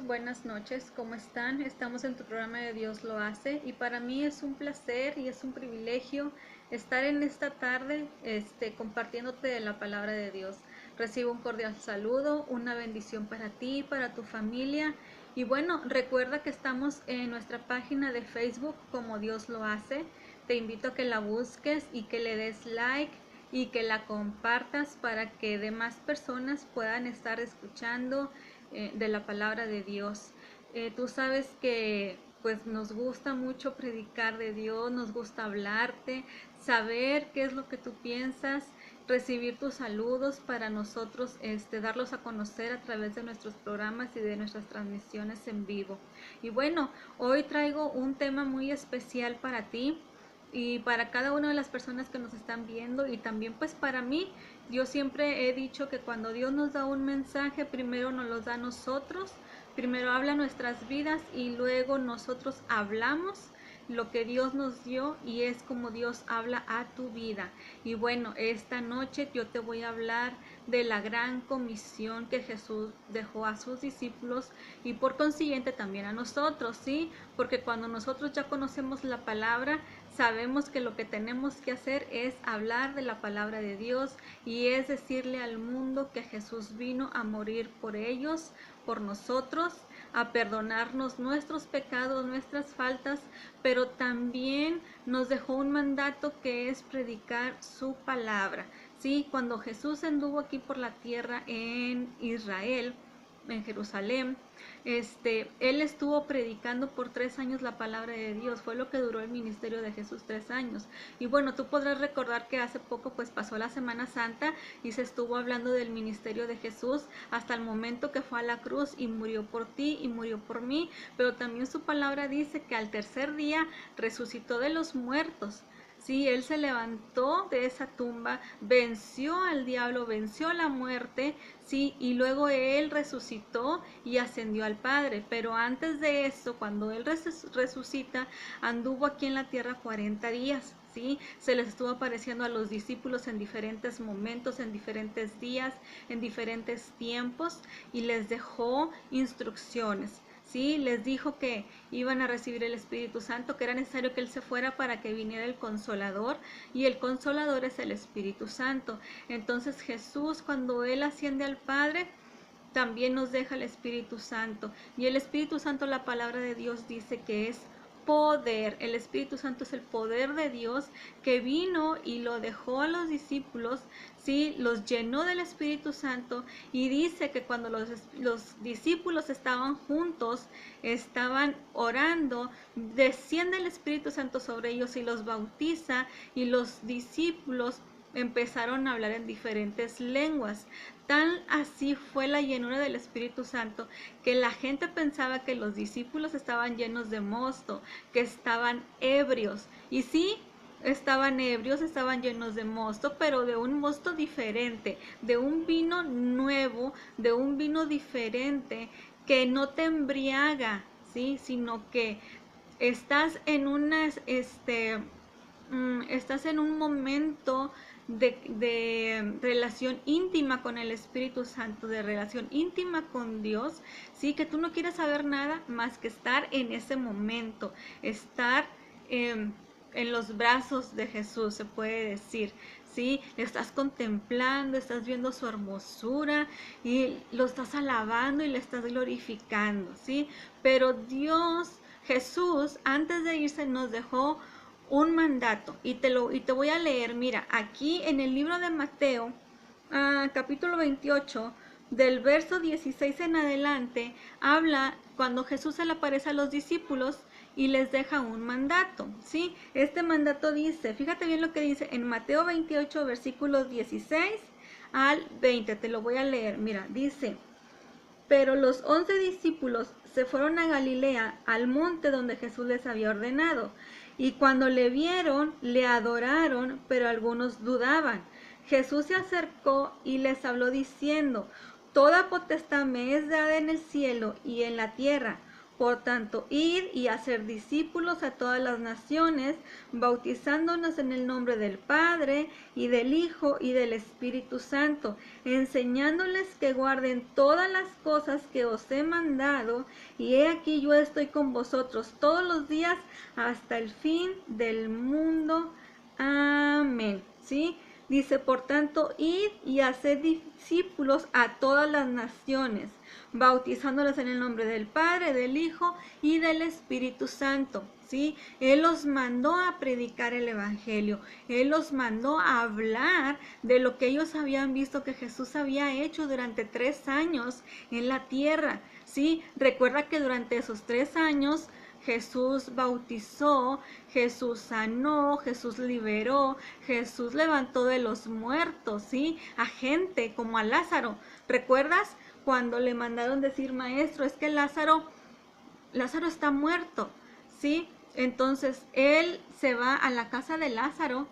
buenas noches, ¿cómo están? Estamos en tu programa de Dios lo hace y para mí es un placer y es un privilegio estar en esta tarde compartiéndote de la palabra de Dios. Recibo un cordial saludo, una bendición para ti, para tu familia y bueno, recuerda que estamos en nuestra página de Facebook como Dios lo hace. Te invito a que la busques y que le des like y que la compartas para que demás personas puedan estar escuchando de la palabra de Dios. Tú sabes que pues nos gusta mucho predicar de Dios, nos gusta hablarte, saber qué es lo que tú piensas, recibir tus saludos para nosotros darlos a conocer a través de nuestros programas y de nuestras transmisiones en vivo. Y bueno, hoy traigo un tema muy especial para ti y para cada una de las personas que nos están viendo y también pues para mí. Yo siempre he dicho que cuando Dios nos da un mensaje, primero nos lo da a nosotros, primero habla nuestras vidas y luego nosotros hablamos lo que Dios nos dio y es como Dios habla a tu vida. Y bueno, esta noche yo te voy a hablar de la gran comisión que Jesús dejó a sus discípulos y por consiguiente también a nosotros, ¿sí? Porque cuando nosotros ya conocemos la palabra, sabemos que lo que tenemos que hacer es hablar de la palabra de Dios y es decirle al mundo que Jesús vino a morir por ellos, por nosotros, a perdonarnos nuestros pecados, nuestras faltas, pero también nos dejó un mandato que es predicar su palabra. Sí, cuando Jesús anduvo aquí por la tierra en Israel, en Jerusalén, él estuvo predicando por 3 años la palabra de Dios, fue lo que duró el ministerio de Jesús, 3 años. Y bueno, tú podrás recordar que hace poco pues pasó la Semana Santa y se estuvo hablando del ministerio de Jesús hasta el momento que fue a la cruz y murió por ti y murió por mí, pero también su palabra dice que al tercer día resucitó de los muertos. Sí, él se levantó de esa tumba, venció al diablo, venció la muerte, sí, y luego él resucitó y ascendió al Padre. Pero antes de eso, cuando él resucita, anduvo aquí en la tierra 40 días. ¿Sí? Se les estuvo apareciendo a los discípulos en diferentes momentos, en diferentes días, en diferentes tiempos y les dejó instrucciones. Sí, les dijo que iban a recibir el Espíritu Santo, que era necesario que Él se fuera para que viniera el Consolador, y el Consolador es el Espíritu Santo. Entonces Jesús, cuando Él asciende al Padre, también nos deja el Espíritu Santo. Y el Espíritu Santo, la palabra de Dios dice que es poder. El Espíritu Santo es el poder de Dios que vino y lo dejó a los discípulos, ¿sí? Los llenó del Espíritu Santo y dice que cuando los discípulos estaban juntos, estaban orando, desciende el Espíritu Santo sobre ellos y los bautiza y los discípulos empezaron a hablar en diferentes lenguas. Tan así fue la llenura del Espíritu Santo que la gente pensaba que los discípulos estaban llenos de mosto, que estaban ebrios. Y sí, estaban ebrios, estaban llenos de mosto, pero de un mosto diferente, de un vino nuevo, de un vino diferente que no te embriaga, ¿sí? Sino que estás en estás en un momento de relación íntima con el Espíritu Santo, de relación íntima con Dios, sí, que tú no quieres saber nada más que estar en ese momento, estar en los brazos de Jesús, se puede decir. Sí, le estás contemplando, estás viendo su hermosura y lo estás alabando y le estás glorificando, ¿sí? Pero Dios, Jesús, antes de irse nos dejó un mandato y te voy a leer. Mira, aquí en el libro de Mateo, capítulo 28, del verso 16 en adelante, habla cuando Jesús se le aparece a los discípulos y les deja un mandato, ¿sí? Este mandato dice, fíjate bien lo que dice en Mateo 28, versículos 16 al 20, te lo voy a leer. Mira, dice: pero los 11 discípulos se fueron a Galilea, al monte donde Jesús les había ordenado. Y cuando le vieron, le adoraron, pero algunos dudaban. Jesús se acercó y les habló diciendo: toda potestad me es dada en el cielo y en la tierra. Por tanto, id y hacer discípulos a todas las naciones, bautizándonos en el nombre del Padre y del Hijo y del Espíritu Santo, enseñándoles que guarden todas las cosas que os he mandado, y he aquí yo estoy con vosotros todos los días hasta el fin del mundo. Amén. ¿Sí? Dice, por tanto, id y haced discípulos a todas las naciones, bautizándolos en el nombre del Padre, del Hijo y del Espíritu Santo. ¿Sí? Él los mandó a predicar el Evangelio. Él los mandó a hablar de lo que ellos habían visto que Jesús había hecho durante 3 años en la tierra. ¿Sí? Recuerda que durante esos 3 años Jesús bautizó, Jesús sanó, Jesús liberó, Jesús levantó de los muertos, ¿sí? A gente como a Lázaro. ¿Recuerdas cuando le mandaron decir, maestro, es que Lázaro está muerto, ¿sí? Entonces él se va a la casa de Lázaro,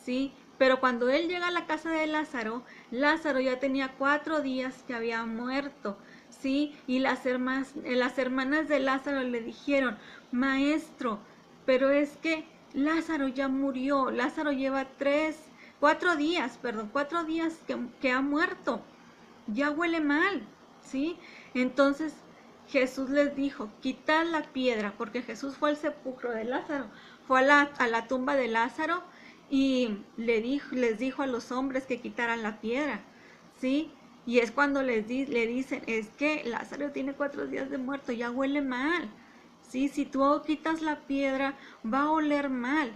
¿sí? Pero cuando él llega a la casa de Lázaro, Lázaro ya tenía 4 días que había muerto, ¿sí? Y las hermanas de Lázaro le dijeron, maestro, pero es que Lázaro ya murió, Lázaro lleva 4 días que ha muerto, ya huele mal, ¿sí? Entonces Jesús les dijo, quitad la piedra, porque Jesús fue al sepulcro de Lázaro, fue a la tumba de Lázaro y les dijo a los hombres que quitaran la piedra, ¿sí? Y es cuando le dicen, es que Lázaro tiene 4 días de muerto, ya huele mal, ¿sí? Si tú quitas la piedra, va a oler mal,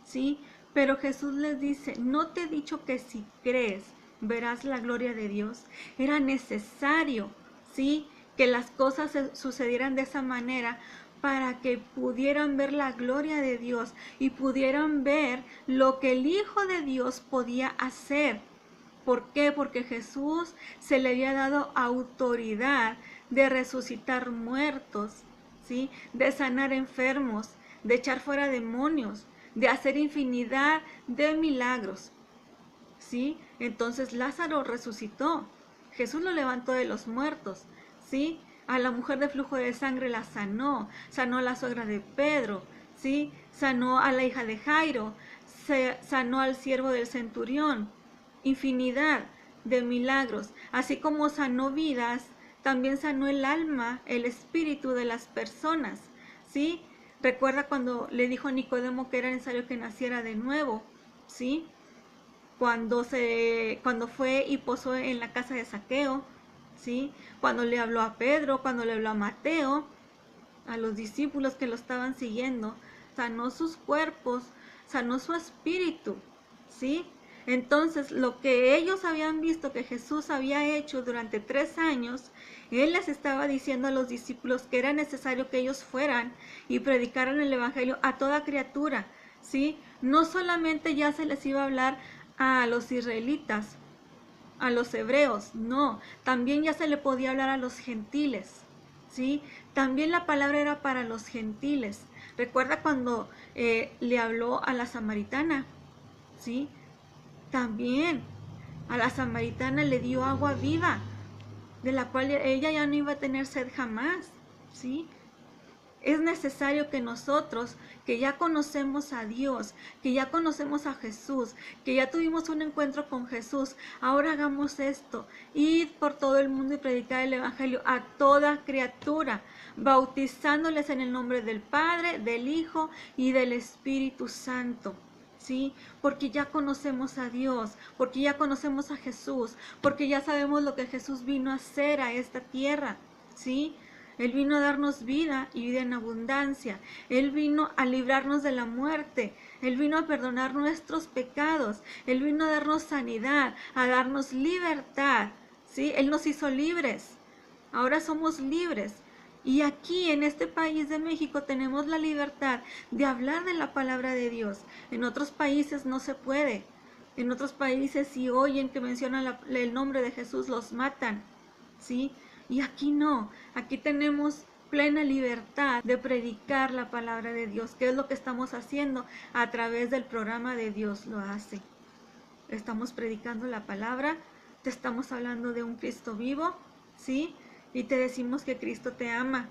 ¿sí? Pero Jesús les dice, no te he dicho que si crees, verás la gloria de Dios. Era necesario, ¿sí? Que las cosas sucedieran de esa manera para que pudieran ver la gloria de Dios y pudieran ver lo que el Hijo de Dios podía hacer. ¿Por qué? Porque Jesús se le había dado autoridad de resucitar muertos, ¿sí? De sanar enfermos, de echar fuera demonios, de hacer infinidad de milagros, ¿sí? Entonces Lázaro resucitó, Jesús lo levantó de los muertos, ¿sí? A la mujer de flujo de sangre la sanó, sanó a la suegra de Pedro, ¿sí? Sanó a la hija de Jairo, sanó al siervo del centurión, infinidad de milagros, así como sanó vidas, también sanó el alma, el espíritu de las personas, ¿sí? Recuerda cuando le dijo a Nicodemo que era necesario que naciera de nuevo, ¿sí? Cuando fue y posó en la casa de Zaqueo, ¿sí? Cuando le habló a Pedro, cuando le habló a Mateo, a los discípulos que lo estaban siguiendo, sanó sus cuerpos, sanó su espíritu, ¿sí? Entonces, lo que ellos habían visto que Jesús había hecho durante 3 años, Él les estaba diciendo a los discípulos que era necesario que ellos fueran y predicaran el Evangelio a toda criatura, ¿sí? No solamente ya se les iba a hablar a los israelitas, a los hebreos, no, también ya se le podía hablar a los gentiles, ¿sí? También la palabra era para los gentiles. Recuerda cuando le habló a la samaritana, ¿sí? También a la samaritana le dio agua viva, de la cual ella ya no iba a tener sed jamás, ¿sí? Es necesario que nosotros, que ya conocemos a Dios, que ya conocemos a Jesús, que ya tuvimos un encuentro con Jesús, ahora hagamos esto, id por todo el mundo y predicar el Evangelio a toda criatura, bautizándoles en el nombre del Padre, del Hijo y del Espíritu Santo. ¿Sí? Porque ya conocemos a Dios, porque ya conocemos a Jesús, porque ya sabemos lo que Jesús vino a hacer a esta tierra, ¿sí? Él vino a darnos vida y vida en abundancia. Él vino a librarnos de la muerte. Él vino a perdonar nuestros pecados. Él vino a darnos sanidad, a darnos libertad, ¿sí? Él nos hizo libres. Ahora somos libres. Y aquí en este país de México tenemos la libertad de hablar de la palabra de Dios. En otros países no se puede. En otros países si oyen que mencionan el nombre de Jesús los matan, ¿sí? Y aquí no. Aquí tenemos plena libertad de predicar la palabra de Dios, que es lo que estamos haciendo a través del programa de Dios lo hace. Estamos predicando la palabra, te estamos hablando de un Cristo vivo, ¿sí? Y te decimos que Cristo te ama,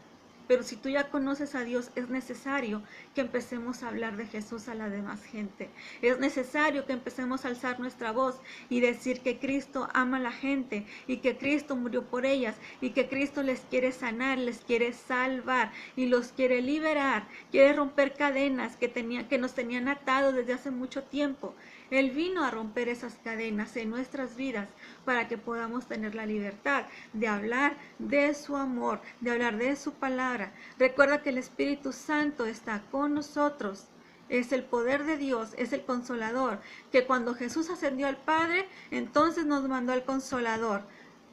pero si tú ya conoces a Dios, es necesario que empecemos a hablar de Jesús a la demás gente. Es necesario que empecemos a alzar nuestra voz y decir que Cristo ama a la gente y que Cristo murió por ellas y que Cristo les quiere sanar, les quiere salvar y los quiere liberar, quiere romper cadenas que nos tenían atados desde hace mucho tiempo. Él vino a romper esas cadenas en nuestras vidas para que podamos tener la libertad de hablar de su amor, de hablar de su palabra. Recuerda que el Espíritu Santo está con nosotros. Es el poder de Dios, es el consolador, que cuando Jesús ascendió al Padre, entonces nos mandó al consolador.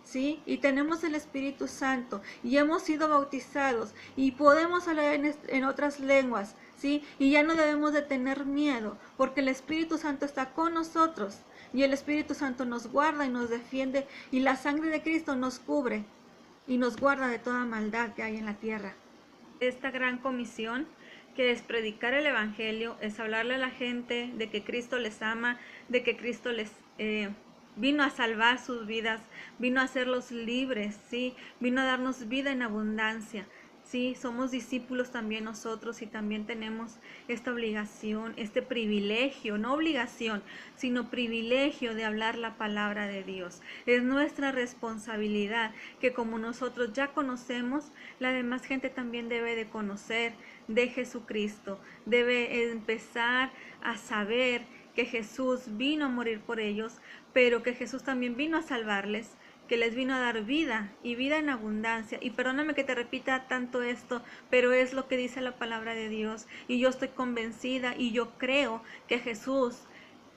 ¿Sí? Y tenemos el Espíritu Santo y hemos sido bautizados y podemos hablar en otras lenguas, ¿sí? Y ya no debemos de tener miedo porque el Espíritu Santo está con nosotros y el Espíritu Santo nos guarda y nos defiende y la sangre de Cristo nos cubre y nos guarda de toda maldad que hay en la tierra. Esta gran comisión que es predicar el Evangelio, es hablarle a la gente de que Cristo les ama, de que Cristo les vino a salvar sus vidas, vino a hacerlos libres, ¿sí? Vino a darnos vida en abundancia. Sí, somos discípulos también nosotros y también tenemos esta obligación, este privilegio, no obligación, sino privilegio de hablar la palabra de Dios. Es nuestra responsabilidad que como nosotros ya conocemos, la demás gente también debe de conocer de Jesucristo, debe empezar a saber que Jesús vino a morir por ellos, pero que Jesús también vino a salvarles, que les vino a dar vida y vida en abundancia. Y perdóname que te repita tanto esto, pero es lo que dice la palabra de Dios. Y yo estoy convencida y yo creo que Jesús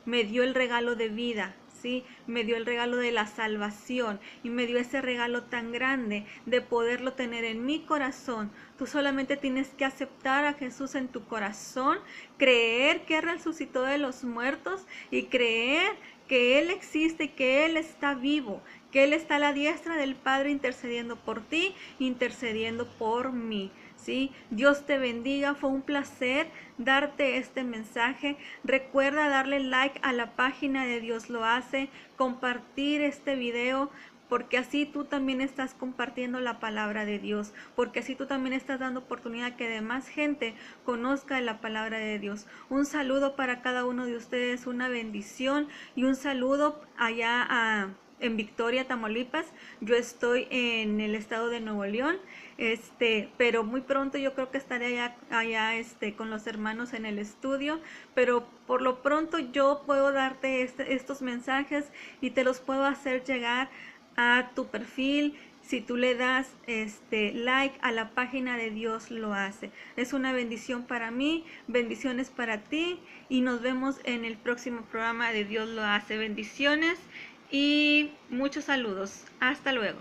me dio el regalo de vida, ¿sí? Me dio el regalo de la salvación y me dio ese regalo tan grande de poderlo tener en mi corazón. Tú solamente tienes que aceptar a Jesús en tu corazón, creer que resucitó de los muertos y creer que Él existe y que Él está vivo, que Él está a la diestra del Padre intercediendo por ti, intercediendo por mí. ¿Sí? Dios te bendiga, fue un placer darte este mensaje. Recuerda darle like a la página de Dios lo hace, compartir este video, porque así tú también estás compartiendo la palabra de Dios, porque así tú también estás dando oportunidad que demás gente conozca la palabra de Dios. Un saludo para cada uno de ustedes, una bendición y un saludo allá en Victoria, Tamaulipas. Yo estoy en el estado de Nuevo León, pero muy pronto yo creo que estaré allá con los hermanos en el estudio, pero por lo pronto yo puedo darte estos mensajes y te los puedo hacer llegar a tu perfil. Si tú le das like a la página de Dios lo hace. Es una bendición para mí, bendiciones para ti y nos vemos en el próximo programa de Dios lo hace. Bendiciones y muchos saludos. Hasta luego.